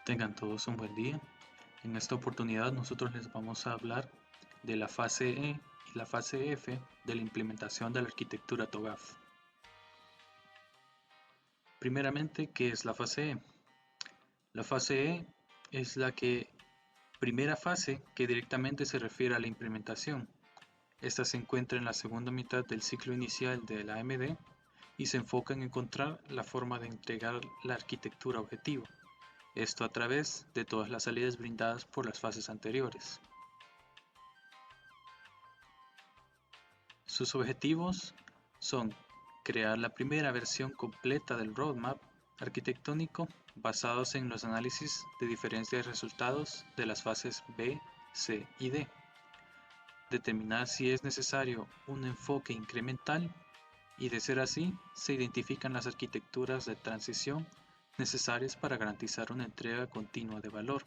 Tengan todos un buen día. En esta oportunidad nosotros les vamos a hablar de la fase E y la fase F de la implementación de la arquitectura TOGAF. Primeramente, ¿qué es la fase E? La fase E es la primera fase que directamente se refiere a la implementación. Esta se encuentra en la segunda mitad del ciclo inicial de la AMD y se enfoca en encontrar la forma de entregar la arquitectura objetivo. Esto a través de todas las salidas brindadas por las fases anteriores. Sus objetivos son crear la primera versión completa del roadmap arquitectónico basados en los análisis de diferencia de resultados de las fases B, C y D, determinar si es necesario un enfoque incremental y, de ser así, se identifican las arquitecturas de transición necesarias para garantizar una entrega continua de valor.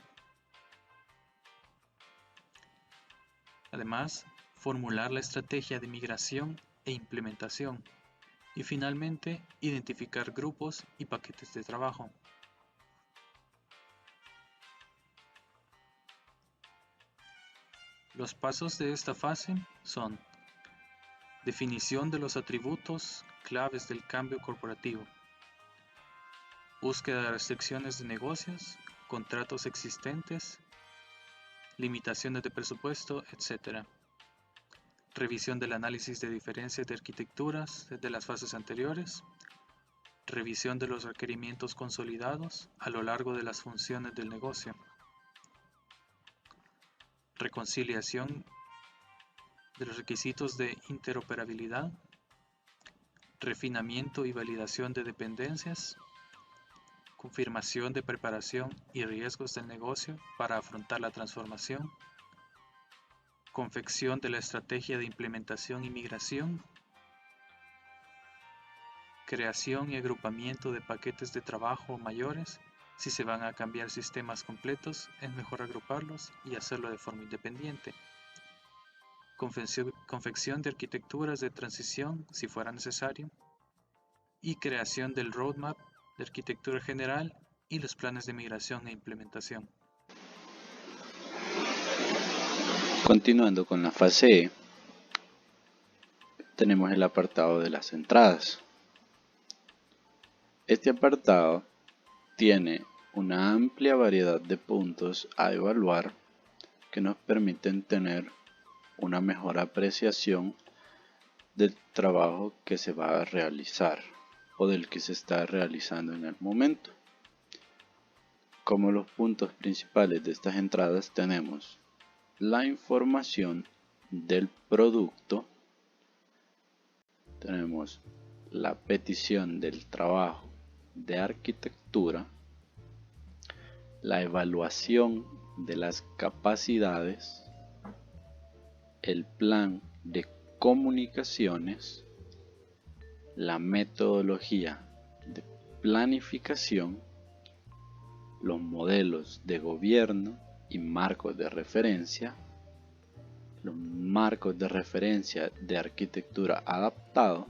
Además, formular la estrategia de migración e implementación. Y finalmente, identificar grupos y paquetes de trabajo. Los pasos de esta fase son: definición de los atributos claves del cambio corporativo, búsqueda de restricciones de negocios, contratos existentes, limitaciones de presupuesto, etc. Revisión del análisis de diferencias de arquitecturas de las fases anteriores, revisión de los requerimientos consolidados a lo largo de las funciones del negocio, reconciliación de los requisitos de interoperabilidad, refinamiento y validación de dependencias, confirmación de preparación y riesgos del negocio para afrontar la transformación, confección de la estrategia de implementación y migración, creación y agrupamiento de paquetes de trabajo mayores. Si se van a cambiar sistemas completos, es mejor agruparlos y hacerlo de forma independiente. Confección de arquitecturas de transición si fuera necesario, y creación del roadmap de arquitectura general y los planes de migración e implementación. Continuando con la fase E, tenemos el apartado de las entradas. Este apartado tiene una amplia variedad de puntos a evaluar que nos permiten tener una mejor apreciación del trabajo que se va a realizar o del que se está realizando en el momento. Como los puntos principales de estas entradas tenemos la información del producto, tenemos la petición del trabajo de arquitectura, la evaluación de las capacidades, el plan de comunicaciones, la metodología de planificación, los modelos de gobierno y marcos de referencia, los marcos de referencia de arquitectura adaptado,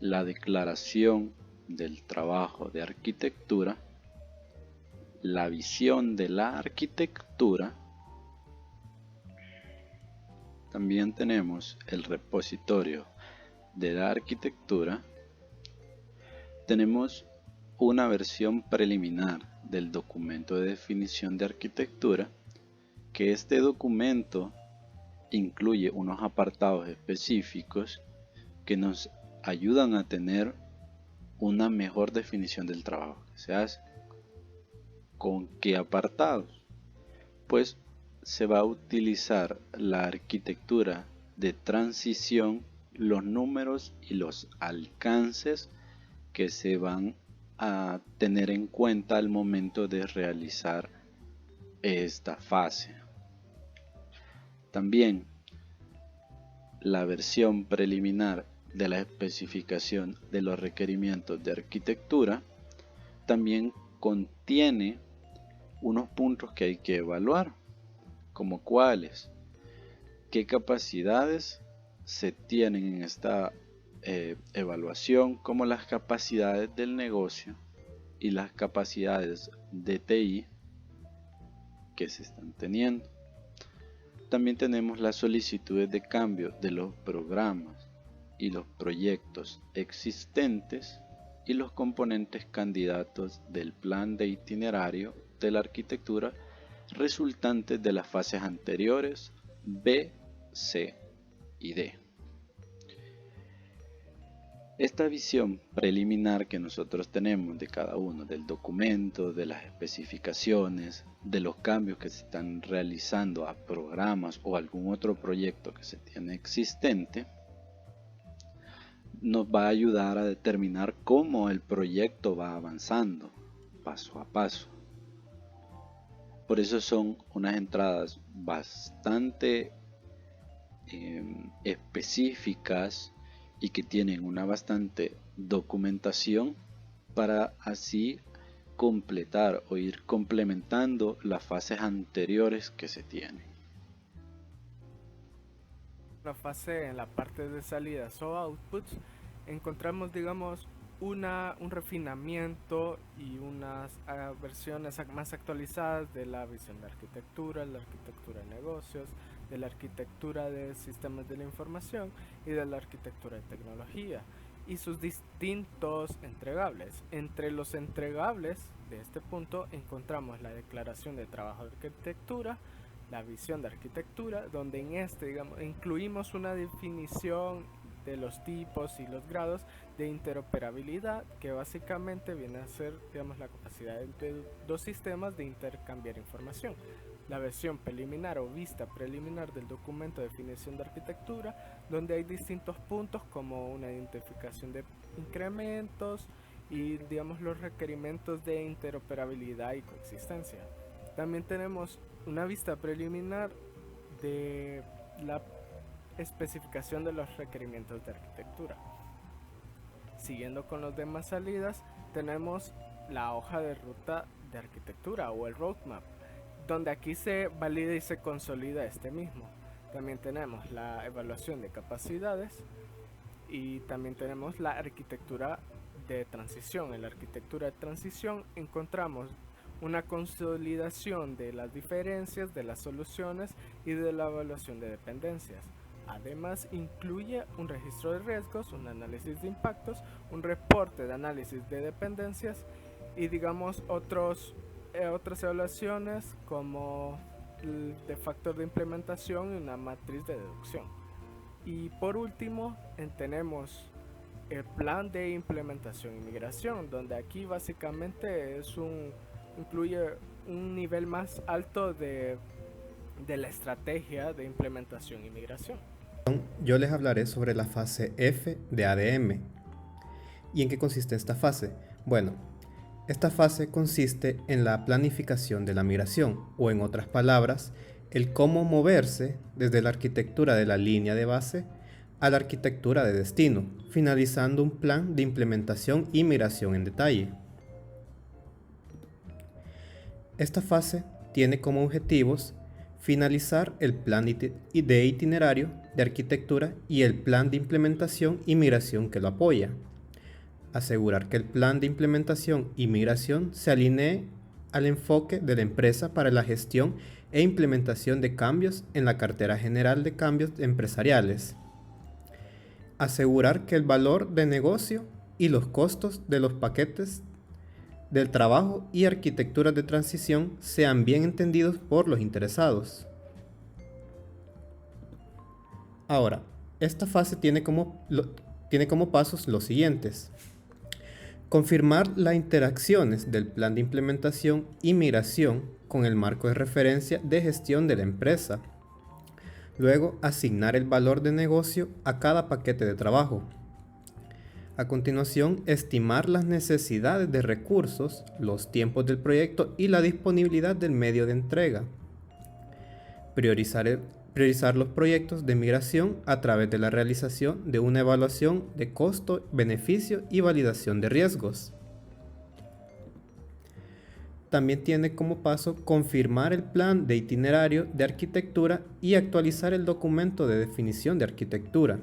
la declaración del trabajo de arquitectura, la visión de la arquitectura. También tenemos el repositorio de la arquitectura. Tenemos una versión preliminar del documento de definición de arquitectura, que este documento incluye unos apartados específicos que nos ayudan a tener una mejor definición del trabajo que se hace. ¿Con qué apartados? Pues se va a utilizar la arquitectura de transición, los números y los alcances que se van a tener en cuenta al momento de realizar esta fase. También la versión preliminar de la especificación de los requerimientos de arquitectura también contiene unos puntos que hay que evaluar, como cuáles, qué capacidades se tienen en esta evaluación, como las capacidades del negocio, y las capacidades de TI que se están teniendo. También tenemos las solicitudes de cambio de los programas y los proyectos existentes y los componentes candidatos del plan de itinerario de la arquitectura resultantes de las fases anteriores B, C y D. Esta visión preliminar que nosotros tenemos de cada uno del documento, de las especificaciones, de los cambios que se están realizando a programas o algún otro proyecto que se tiene existente, nos va a ayudar a determinar cómo el proyecto va avanzando paso a paso. Por eso son unas entradas bastante específicas y que tienen una bastante documentación para así completar o ir complementando las fases anteriores que se tienen. La fase en la parte de salidas o outputs encontramos, digamos, un refinamiento y unas versiones más actualizadas de la visión de arquitectura, la arquitectura de negocios, de la arquitectura de sistemas de la información y de la arquitectura de tecnología y sus distintos entregables. Entre los entregables de este punto encontramos la declaración de trabajo de arquitectura, la visión de arquitectura, donde en este, digamos, incluimos una definición de los tipos y los grados de interoperabilidad, que básicamente viene a ser, digamos, la capacidad de dos sistemas de intercambiar información. La versión preliminar o vista preliminar del documento de definición de arquitectura, donde hay distintos puntos como una identificación de incrementos y, digamos, los requerimientos de interoperabilidad y coexistencia. También tenemos una vista preliminar de la especificación de los requerimientos de arquitectura. Siguiendo con las demás salidas, tenemos la hoja de ruta de arquitectura o el roadmap, donde aquí se valida y se consolida este mismo. También tenemos la evaluación de capacidades y también tenemos la arquitectura de transición. En la arquitectura de transición encontramos una consolidación de las diferencias, de las soluciones y de la evaluación de dependencias. Además, incluye un registro de riesgos, un análisis de impactos, un reporte de análisis de dependencias y, digamos, otras evaluaciones como el de factor de implementación y una matriz de deducción. Y por último, tenemos el plan de implementación y migración, donde aquí básicamente incluye un nivel más alto de la estrategia de implementación y migración. Yo les hablaré sobre la fase F de ADM. ¿Y en qué consiste esta fase? Bueno, esta fase consiste en la planificación de la migración, o en otras palabras, el cómo moverse desde la arquitectura de la línea de base a la arquitectura de destino, finalizando un plan de implementación y migración en detalle. Esta fase tiene como objetivos finalizar el plan de itinerario de arquitectura y el plan de implementación y migración que lo apoya. Asegurar que el plan de implementación y migración se alinee al enfoque de la empresa para la gestión e implementación de cambios en la cartera general de cambios empresariales. Asegurar que el valor de negocio y los costos de los paquetes del trabajo y arquitecturas de transición sean bien entendidos por los interesados. Ahora, esta fase tiene como pasos los siguientes. Confirmar las interacciones del plan de implementación y migración con el marco de referencia de gestión de la empresa. Luego, asignar el valor de negocio a cada paquete de trabajo. A continuación, estimar las necesidades de recursos, los tiempos del proyecto y la disponibilidad del medio de entrega. Priorizar los proyectos de migración a través de la realización de una evaluación de costo, beneficio y validación de riesgos. También tiene como paso confirmar el plan de itinerario de arquitectura y actualizar el documento de definición de arquitectura.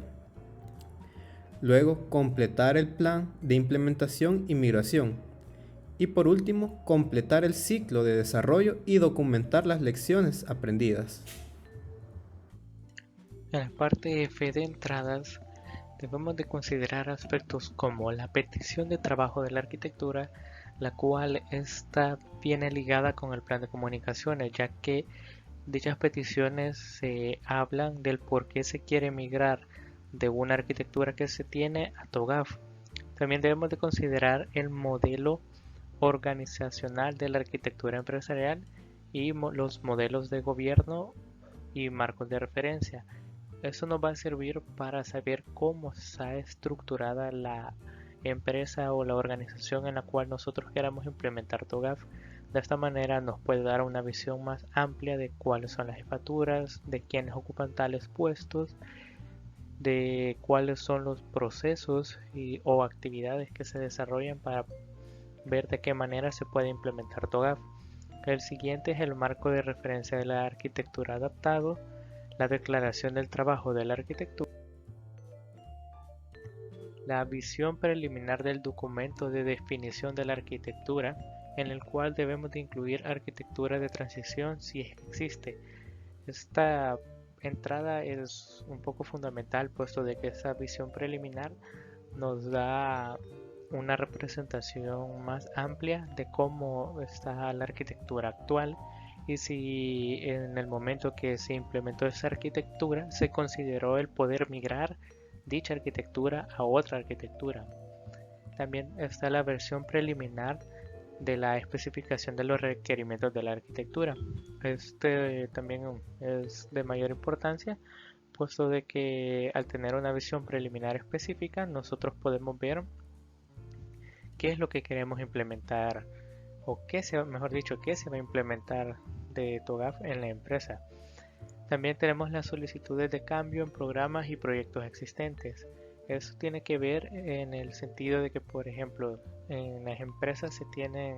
Luego, completar el plan de implementación y migración Y por último, completar el ciclo de desarrollo y documentar las lecciones aprendidas. En la parte F de entradas, debemos de considerar aspectos como la petición de trabajo de la arquitectura, la cual está viene ligada con el plan de comunicaciones, ya que dichas peticiones se hablan del por qué se quiere migrar de una arquitectura que se tiene a TOGAF. También debemos de considerar el modelo organizacional de la arquitectura empresarial y los modelos de gobierno y marcos de referencia. Eso nos va a servir para saber cómo está estructurada la empresa o la organización en la cual nosotros queramos implementar TOGAF. De esta manera nos puede dar una visión más amplia de cuáles son las jefaturas, de quiénes ocupan tales puestos, de cuáles son los procesos o actividades que se desarrollan para ver de qué manera se puede implementar TOGAF. El siguiente es el marco de referencia de la arquitectura adaptado, la declaración del trabajo de la arquitectura, la visión preliminar del documento de definición de la arquitectura, en el cual debemos de incluir arquitectura de transición si existe. Esta entrada es un poco fundamental, puesto de que esa visión preliminar nos da una representación más amplia de cómo está la arquitectura actual y si en el momento que se implementó esa arquitectura se consideró el poder migrar dicha arquitectura a otra arquitectura. También está la versión preliminar de la especificación de los requerimientos de la arquitectura. Este también es de mayor importancia, puesto de que al tener una visión preliminar específica nosotros podemos ver qué es lo que queremos implementar o mejor dicho, qué se va a implementar de TOGAF en la empresa. También tenemos las solicitudes de cambio en programas y proyectos existentes. Eso tiene que ver en el sentido de que, por ejemplo, en las empresas se tienen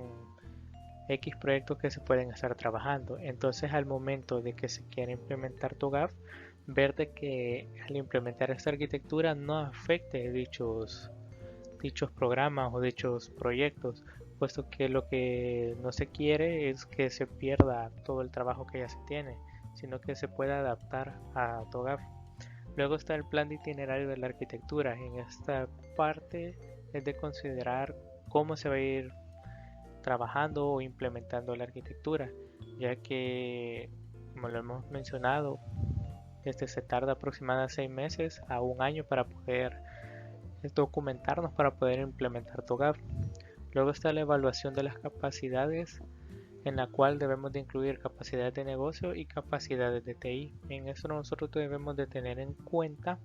X proyectos que se pueden estar trabajando. Entonces, al momento de que se quiera implementar TOGAF, ver de que al implementar esta arquitectura no afecte dichos programas o dichos proyectos, puesto que lo que no se quiere es que se pierda todo el trabajo que ya se tiene, sino que se pueda adaptar a TOGAF. Luego está el plan de itinerario de la arquitectura. En esta parte es de considerar cómo se va a ir trabajando o implementando la arquitectura, ya que, como lo hemos mencionado, se tarda aproximadamente 6 meses a 1 año para poder documentarnos para poder implementar TOGAF. Luego está la evaluación de las capacidades, en la cual debemos de incluir capacidades de negocio y capacidades de TI. En eso nosotros debemos de tener en cuenta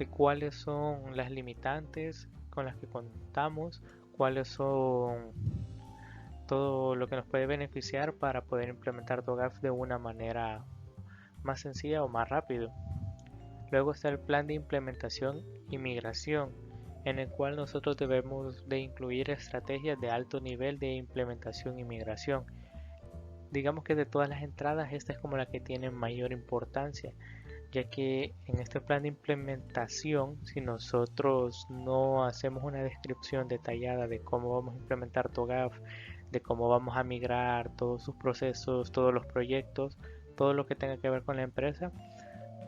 cuáles son las limitantes con las que contamos, cuáles son todo lo que nos puede beneficiar para poder implementar TOGAF de una manera más sencilla o más rápido. Luego está el plan de implementación y migración, en el cual nosotros debemos de incluir estrategias de alto nivel de implementación y migración. Digamos que de todas las entradas esta es como la que tiene mayor importancia, ya que en este plan de implementación, si nosotros no hacemos una descripción detallada de cómo vamos a implementar TOGAF, de cómo vamos a migrar todos sus procesos, todos los proyectos, todo lo que tenga que ver con la empresa,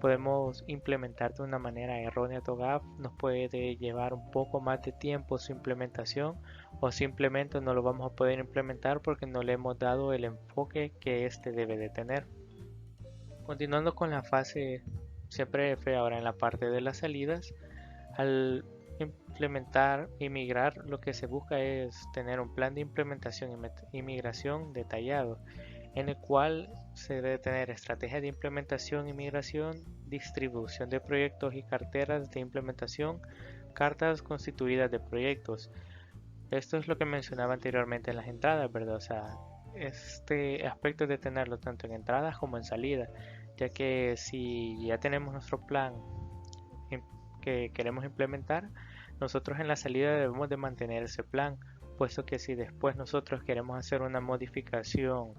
podemos implementar de una manera errónea TOGAF, nos puede llevar un poco más de tiempo su implementación o simplemente no lo vamos a poder implementar porque no le hemos dado el enfoque que este debe de tener. Continuando con la fase siempre F, ahora en la parte de las salidas, al implementar y migrar lo que se busca es tener un plan de implementación y migración detallado, en el cual se debe tener estrategia de implementación y migración, distribución de proyectos y carteras de implementación, cartas constituidas de proyectos. Esto es lo que mencionaba anteriormente en las entradas, ¿verdad? O sea, este aspecto es de tenerlo tanto en entradas como en salida, ya que si ya tenemos nuestro plan que queremos implementar, nosotros en la salida debemos de mantener ese plan, puesto que si después nosotros queremos hacer una modificación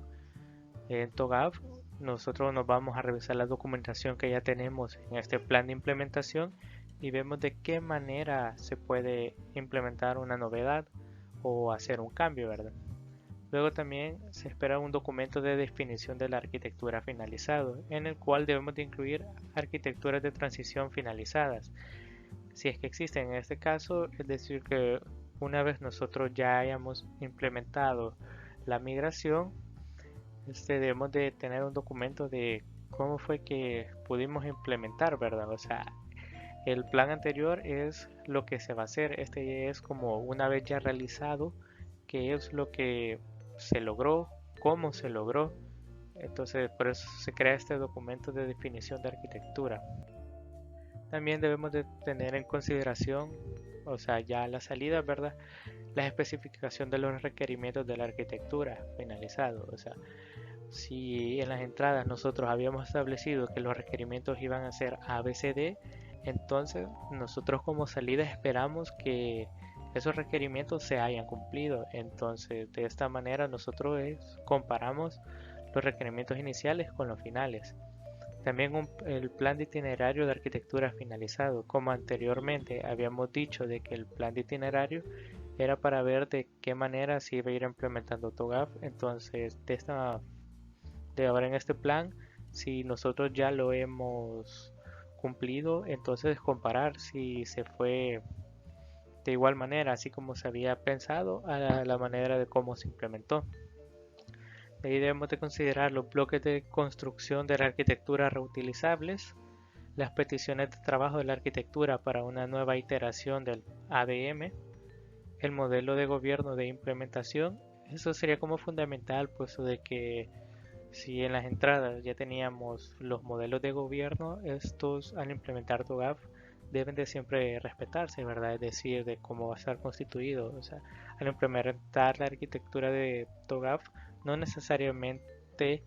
en TOGAF, nosotros nos vamos a revisar la documentación que ya tenemos en este plan de implementación y vemos de qué manera se puede implementar una novedad o hacer un cambio, ¿verdad? Luego también se espera un documento de definición de la arquitectura finalizado, en el cual debemos de incluir arquitecturas de transición finalizadas, si es que existen en este caso, es decir que una vez nosotros ya hayamos implementado la migración, debemos de tener un documento de cómo fue que pudimos implementar, ¿verdad? O sea, el plan anterior es lo que se va a hacer, este es como una vez ya realizado, qué es lo que se logró, cómo se logró. Entonces por eso se crea este documento de definición de arquitectura. También debemos de tener en consideración, o sea, ya la salida, ¿verdad? La especificación de los requerimientos de la arquitectura finalizado. O sea, si en las entradas nosotros habíamos establecido que los requerimientos iban a ser ABCD, entonces nosotros como salida esperamos que esos requerimientos se hayan cumplido. Entonces de esta manera nosotros comparamos los requerimientos iniciales con los finales. También el plan de itinerario de arquitectura finalizado. Como anteriormente habíamos dicho de que el plan de itinerario era para ver de qué manera se iba a ir implementando TOGAF. Entonces de ahora en este plan, si nosotros ya lo hemos cumplido, entonces comparar si se fue de igual manera, así como se había pensado, a la manera de cómo se implementó. De ahí debemos de considerar los bloques de construcción de la arquitectura reutilizables, las peticiones de trabajo de la arquitectura para una nueva iteración del ADM, el modelo de gobierno de implementación. Eso sería como fundamental, puesto de que si en las entradas ya teníamos los modelos de gobierno, estos al implementar TOGAF deben de siempre respetarse, ¿verdad? Es decir, de cómo va a estar constituido. O sea, al implementar la arquitectura de TOGAF, no necesariamente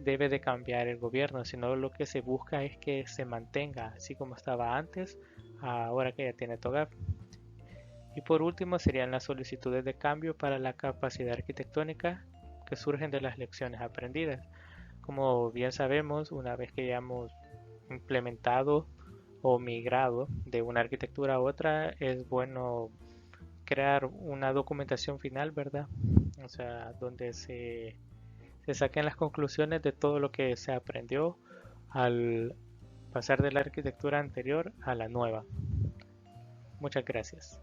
debe de cambiar el gobierno, sino lo que se busca es que se mantenga así como estaba antes, ahora que ya tiene TOGAF. Y por último serían las solicitudes de cambio para la capacidad arquitectónica que surgen de las lecciones aprendidas. Como bien sabemos, una vez que hayamos implementado o migrado de una arquitectura a otra, es bueno crear una documentación final, ¿verdad? O sea, donde se saquen las conclusiones de todo lo que se aprendió al pasar de la arquitectura anterior a la nueva. Muchas gracias.